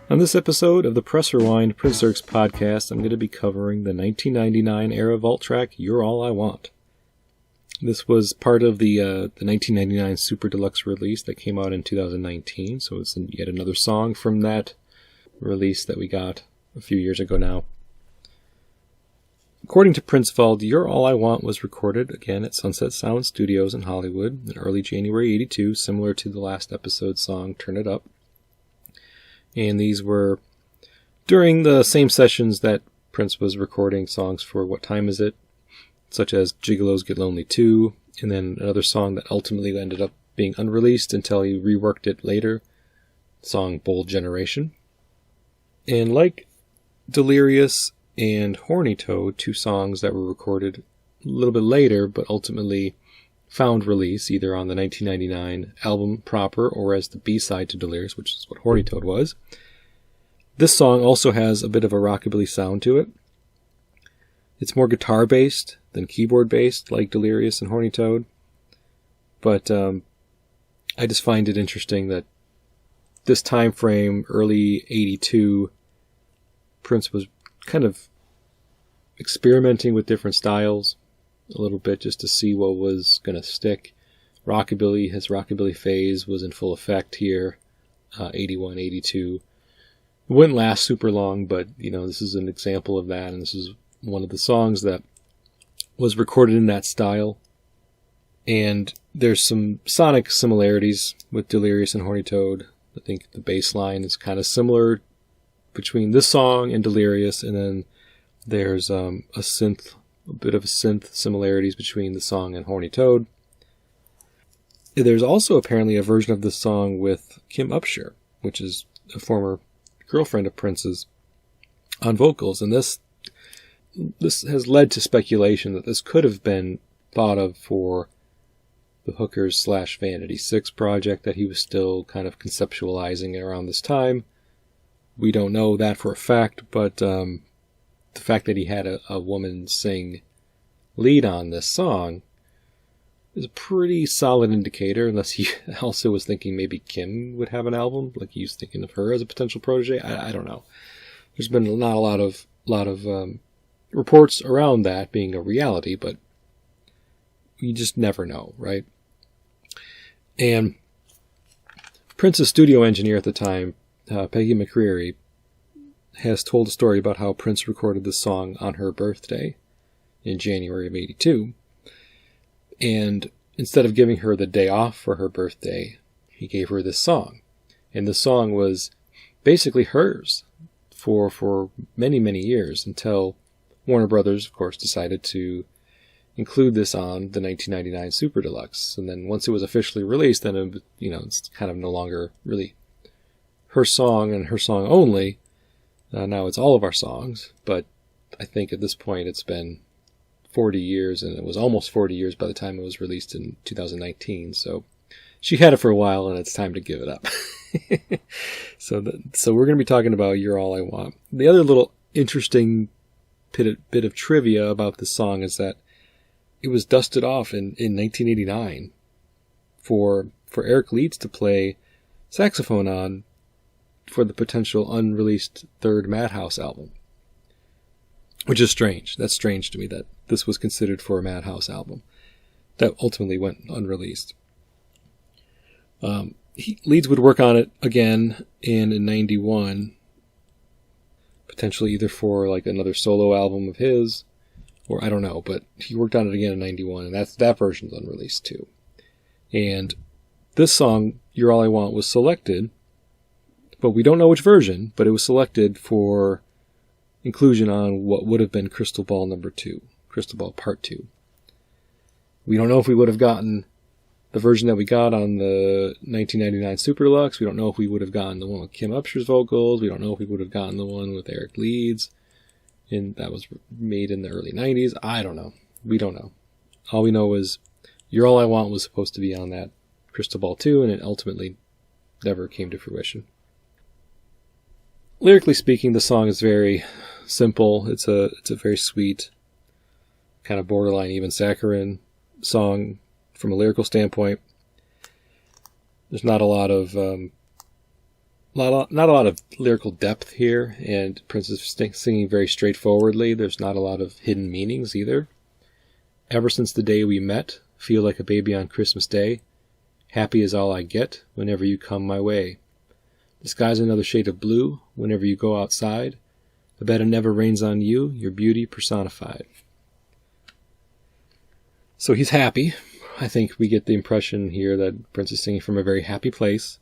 On this episode of the Press Rewind Prince Lyrics podcast, I'm going to be covering the 1999 era vault track, You're All I Want. This was part of the 1999 Super Deluxe release that came out in 2019, so it's yet another song from that release that we got a few years ago now. According to Prince Vault, You're All I Want was recorded, again, at Sunset Sound Studios in Hollywood in early January 82, similar to the last episode's song, Turn It Up. And these were during the same sessions that Prince was recording songs for What Time Is It, such as Gigolos Get Lonely 2, and then another song that ultimately ended up being unreleased until he reworked it later, the song Bold Generation. And like Delirious and Horny Toad, two songs that were recorded a little bit later, but ultimately found release either on the 1999 album proper or as the B-side to Delirious, which is what Horny Toad was. This song also has a bit of a rockabilly sound to it. It's more guitar-based than keyboard-based, like Delirious and Horny Toad. But I just find it interesting that this time frame, early 82, Prince was kind of experimenting with different styles a little bit just to see what was going to stick. His rockabilly phase was in full effect here, 81, 82. It wouldn't last super long, but this is an example of that, and this is one of the songs that was recorded in that style. And there's some sonic similarities with Delirious and Horny Toad. I think the bass line is kind of similar between this song and Delirious, and then there's a bit of a synth similarities between the song and Horny Toad. There's also apparently a version of this song with Kim Upshur, which is a former girlfriend of Prince's, on vocals. And this has led to speculation that this could have been thought of for the Hookers / Vanity 6 project that he was still kind of conceptualizing around this time. We don't know that for a fact, but the fact that he had a woman sing lead on this song is a pretty solid indicator, unless he also was thinking maybe Kim would have an album, like he was thinking of her as a potential protege. I don't know. There's been not a lot of reports around that being a reality, but you just never know, right? And Prince's studio engineer at the time, Peggy McCreary, has told a story about how Prince recorded this song on her birthday in January of 82. And instead of giving her the day off for her birthday, he gave her this song. And the song was basically hers for many, many years, until Warner Brothers, of course, decided to include this on the 1999 Super Deluxe. And then once it was officially released, then it's kind of no longer really her song and her song only. Now it's all of our songs, but I think at this point it's been 40 years, and it was almost 40 years by the time it was released in 2019. So she had it for a while, and it's time to give it up. So we're going to be talking about You're All I Want. The other little interesting bit of trivia about this song is that it was dusted off in 1989 for Eric Leeds to play saxophone on for the potential unreleased third Madhouse album. Which is strange. That's strange to me that this was considered for a Madhouse album that ultimately went unreleased. Leeds would work on it again in 91, potentially either for like another solo album of his, or I don't know, but he worked on it again in 91, and that version's unreleased too. And this song, You're All I Want, was selected, but we don't know which version, but it was selected for inclusion on what would have been Crystal Ball number 2, Crystal Ball Part 2. We don't know if we would have gotten the version that we got on the 1999 Super Deluxe. We don't know if we would have gotten the one with Kim Upshur's vocals. We don't know if we would have gotten the one with Eric Leeds. And that was made in the early 90s. I don't know. We don't know. All we know is You're All I Want was supposed to be on that Crystal Ball 2, and it ultimately never came to fruition. Lyrically speaking, the song is very simple. It's a very sweet, kind of borderline even saccharine song from a lyrical standpoint. There's not a lot of not a lot of lyrical depth here, and Prince is singing very straightforwardly. There's not a lot of hidden meanings either. Ever since the day we met, feel like a baby on Christmas Day. Happy is all I get whenever you come my way. The sky's another shade of blue whenever you go outside. I bet it never rains on you, your beauty personified. So he's happy. I think we get the impression here that Prince is singing from a very happy place.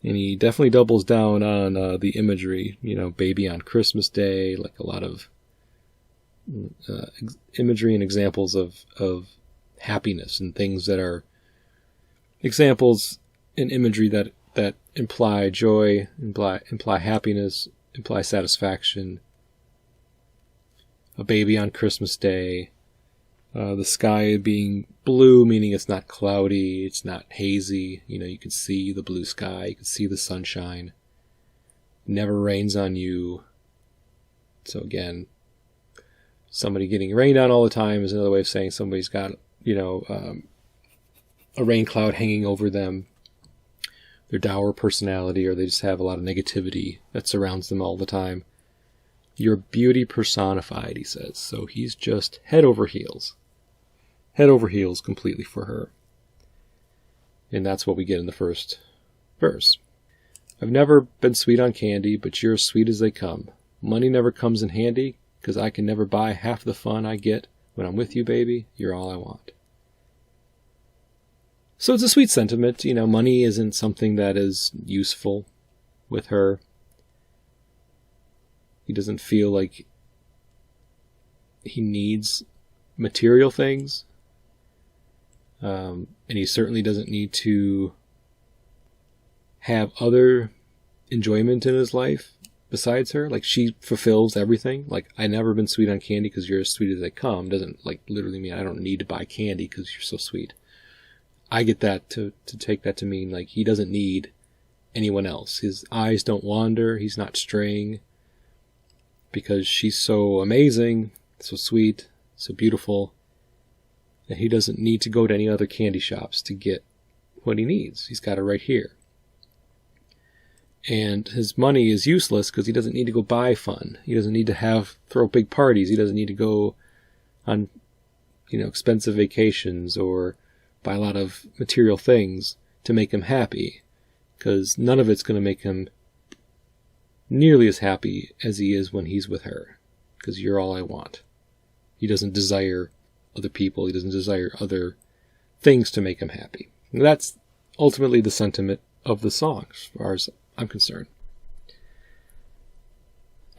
And he definitely doubles down on the imagery, baby on Christmas Day, like a lot of imagery and examples of happiness and things that are examples in imagery that imply joy, imply happiness, imply satisfaction. A baby on Christmas Day. The sky being blue, meaning it's not cloudy, it's not hazy. You can see the blue sky, you can see the sunshine. It never rains on you. So again, somebody getting rained on all the time is another way of saying somebody's got, a rain cloud hanging over them. Their dour personality, or they just have a lot of negativity that surrounds them all the time. Your beauty personified, he says. So he's just head over heels. Head over heels completely for her. And that's what we get in the first verse. I've never been sweet on candy, but you're as sweet as they come. Money never comes in handy, 'cause I can never buy half the fun I get when I'm with you, baby. You're all I want. So it's a sweet sentiment. Money isn't something that is useful with her. He doesn't feel like he needs material things. And he certainly doesn't need to have other enjoyment in his life besides her. Like, she fulfills everything. Like, I've never been sweet on candy because you're as sweet as they come doesn't literally mean I don't need to buy candy because you're so sweet. I get that to take that to mean like he doesn't need anyone else. His eyes don't wander. He's not straying because she's so amazing, so sweet, so beautiful, that he doesn't need to go to any other candy shops to get what he needs. He's got it right here. And his money is useless because he doesn't need to go buy fun. He doesn't need to throw big parties. He doesn't need to go on, expensive vacations or buy a lot of material things to make him happy, because none of it's going to make him nearly as happy as he is when he's with her, because you're all I want. He doesn't desire other people. He doesn't desire other things to make him happy. And that's ultimately the sentiment of the song, as far as I'm concerned.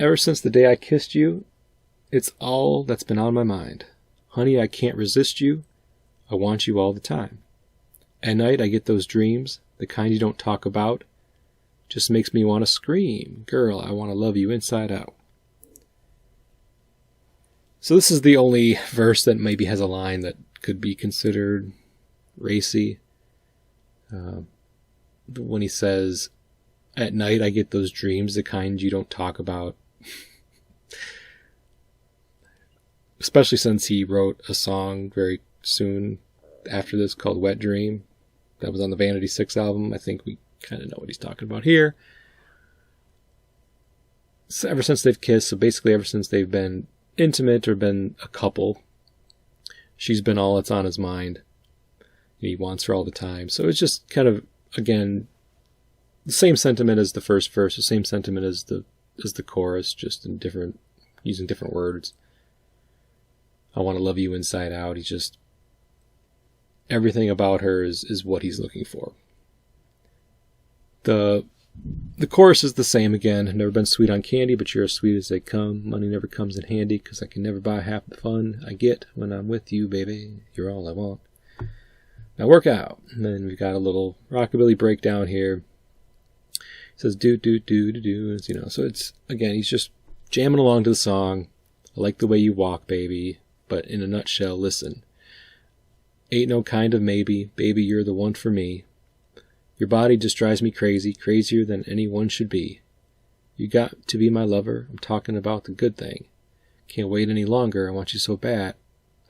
Ever since the day I kissed you, it's all that's been on my mind. Honey, I can't resist you. I want you all the time. At night I get those dreams, the kind you don't talk about. Just makes me want to scream. Girl, I want to love you inside out. So this is the only verse that maybe has a line that could be considered racy. When he says, at night I get those dreams, the kind you don't talk about. Especially since he wrote a song very soon after this called Wet Dream. That was on the Vanity 6 album. I think we kind of know what he's talking about here. So ever since they've kissed, so basically ever since they've been intimate or been a couple, she's been all that's on his mind. And he wants her all the time. So it's just kind of, again, the same sentiment as the first verse, the same sentiment as the chorus, just in using different words. I want to love you inside out. He's just, everything about her is what he's looking for. The chorus is the same again. I've never been sweet on candy, but you're as sweet as they come. Money never comes in handy, 'cause I can never buy half the fun I get when I'm with you, baby. You're all I want. Now work out. And then we've got a little rockabilly breakdown here. It says do do do do do. So it's, again, he's just jamming along to the song. I like the way you walk, baby, but in a nutshell, listen. Ain't no kind of maybe, baby, you're the one for me. Your body just drives me crazy, crazier than anyone should be. You got to be my lover, I'm talking about the good thing. Can't wait any longer, I want you so bad,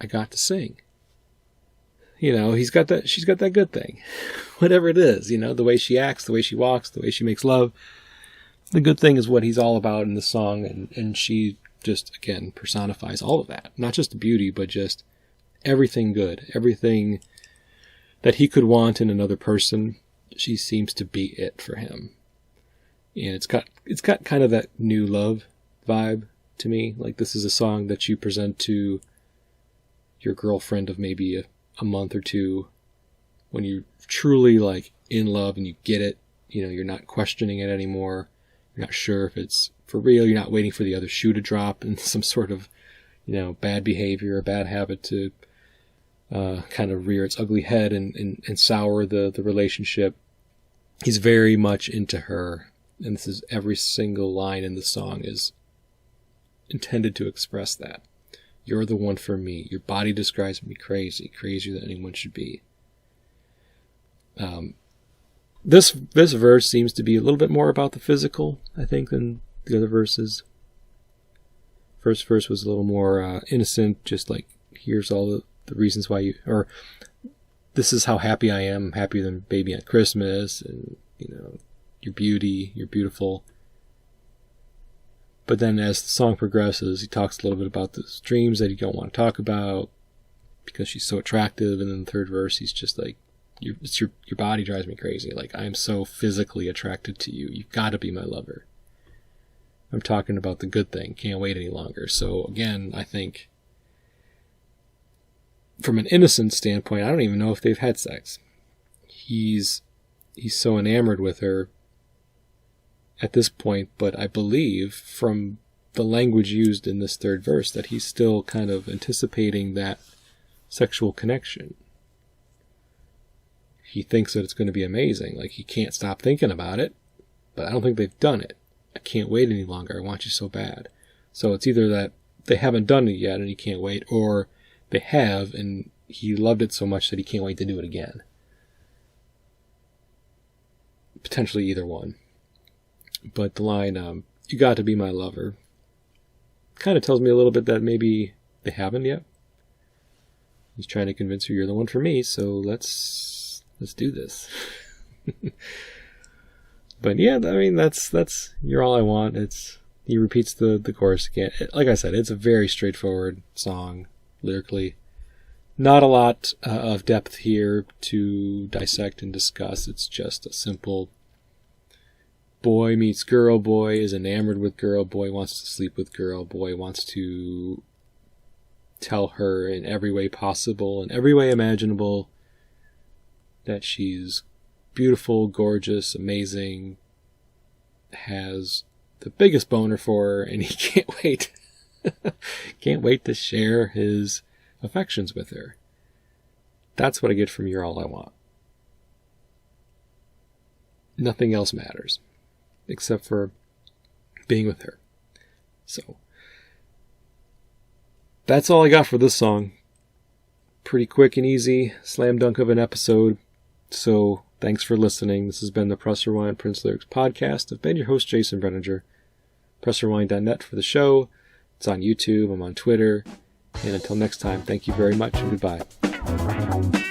I got to sing. You know, she's got that good thing. Whatever it is, you know, the way she acts, the way she walks, the way she makes love. The good thing is what he's all about in the song, and she just, again, personifies all of that. Not just the beauty, but just everything good. Everything that he could want in another person, she seems to be it for him. And it's got kind of that new love vibe to me. Like, this is a song that you present to your girlfriend of maybe a month or two when you're truly like in love and you get it. You know, you're not questioning it anymore. You're not sure if it's for real. You're not waiting for the other shoe to drop and some sort of, you know, bad behavior or bad habit to kind of rear its ugly head and sour the relationship. He's very much into her. And this is every single line in the song is intended to express that. You're the one for me. Your body just drives me crazy, crazier than anyone should be. This verse seems to be a little bit more about the physical, I think, than the other verses. First verse was a little more innocent, just like, here's all the reasons why you, or this is how happy I am. I'm happier than baby on Christmas, and, you know, your beauty, you're beautiful. But then as the song progresses, he talks a little bit about the dreams that you don't want to talk about because she's so attractive. And then the third verse, he's just like, your body drives me crazy. Like, I'm so physically attracted to you. You've got to be my lover. I'm talking about the good thing. Can't wait any longer. So again, I think from an innocent standpoint, I don't even know if they've had sex. He's so enamored with her at this point, but I believe from the language used in this third verse that he's still kind of anticipating that sexual connection. He thinks that it's going to be amazing. Like, he can't stop thinking about it, but I don't think they've done it. I can't wait any longer. I want you so bad. So it's either that they haven't done it yet and he can't wait, or they have and he loved it so much that he can't wait to do it again. Potentially either one. But the line, you got to be my lover, kind of tells me a little bit that maybe they haven't yet. He's trying to convince her you're the one for me, so let's do this. But yeah, I mean, that's You're All I Want. He repeats the chorus again. Like I said, it's a very straightforward song lyrically. Not a lot of depth here to dissect and discuss. It's just a simple boy meets girl, boy is enamored with girl, boy wants to sleep with girl, boy wants to tell her in every way possible, in every way imaginable, that she's beautiful, gorgeous, amazing, has the biggest boner for her, and he can't wait. Can't wait to share his affections with her. That's what I get from You're All I Want. Nothing else matters except for being with her. So that's all I got for this song. Pretty quick and easy, slam dunk of an episode. So thanks for listening. This has been the Press Rewind Prince Lyrics podcast. I've been your host, Jason Brenninger. PressRewind.net for the show. It's on YouTube. I'm on Twitter. And until next time, thank you very much and goodbye.